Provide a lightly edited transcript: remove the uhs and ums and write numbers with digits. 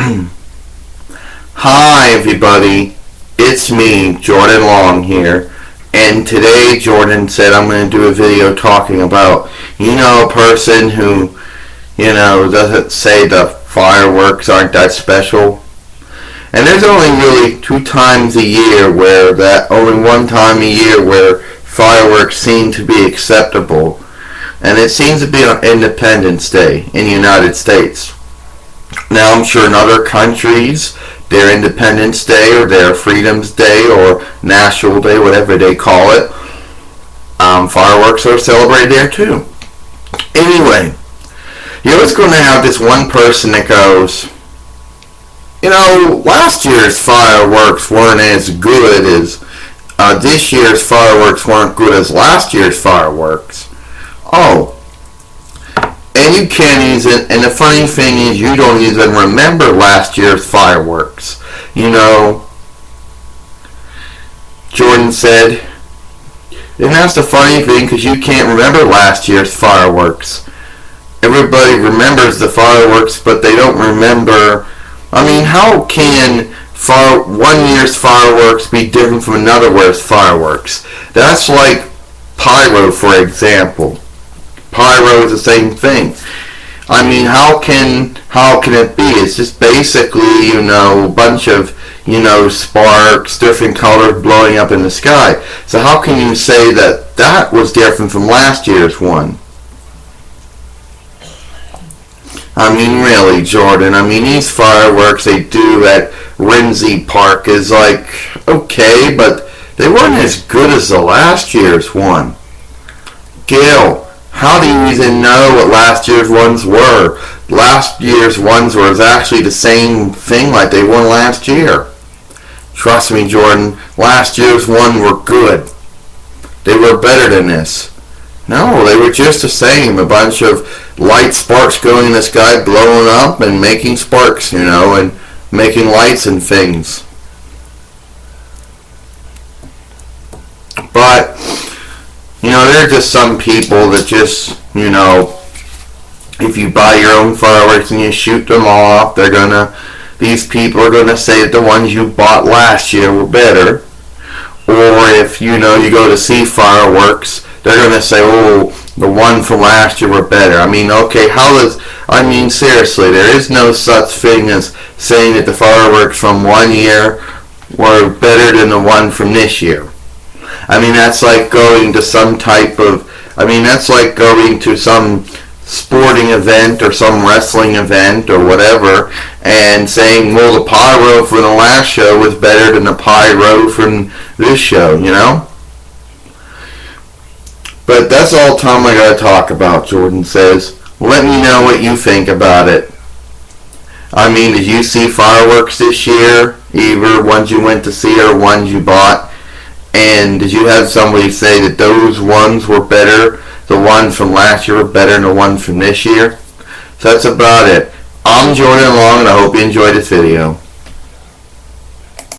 Hi everybody, it's me, Jordan Long here, and today Jordan said I'm going to do a video talking about, a person who, doesn't say the fireworks aren't that special. And there's only really only one time a year where fireworks seem to be acceptable, and it seems to be on Independence Day in the United States. Now I'm sure in other countries, their Independence Day or their Freedom's Day or National Day, whatever they call it, fireworks are celebrated there too. Anyway, you're always going to have this one person that goes, last year's fireworks weren't as good as this year's fireworks weren't good as last year's fireworks. Oh. And you can't even, and the funny thing is you don't even remember last year's fireworks. Jordan said, and that's the funny thing, because you can't remember last year's fireworks. Everybody remembers the fireworks, but they don't remember. How can one year's fireworks be different from another year's fireworks? That's like pyro, for example. Pyro is the same thing. How can it be? It's just basically, a bunch of, sparks, different colors blowing up in the sky. So how can you say that that was different from last year's one? Really, Jordan. These fireworks they do at Renzi Park is like, okay, but they weren't as good as the last year's one. Gail, how do you even know what last year's ones were? Last year's ones were actually the same thing like they were last year. Trust me, Jordan, last year's ones were good. They were better than this. No, they were just the same. A bunch of light sparks going in the sky, blowing up and making sparks, and making lights and things. But there are just some people that just, if you buy your own fireworks and you shoot them off, these people are gonna say that the ones you bought last year were better. Or if, you go to see fireworks, they're gonna say, oh, the one from last year were better. Okay, seriously, there is no such thing as saying that the fireworks from one year were better than the one from this year. That's like going to that's like going to some sporting event or some wrestling event or whatever and saying, well, the pyro from the last show was better than the pyro from this show, But that's all the time I gotta talk about, Jordan says. Let me know what you think about it. Did you see fireworks this year? Either ones you went to see or ones you bought? And did you have somebody say that those ones were better, the ones from last year were better than the ones from this year? So that's about it. I'm Jordan Long, and I hope you enjoyed this video.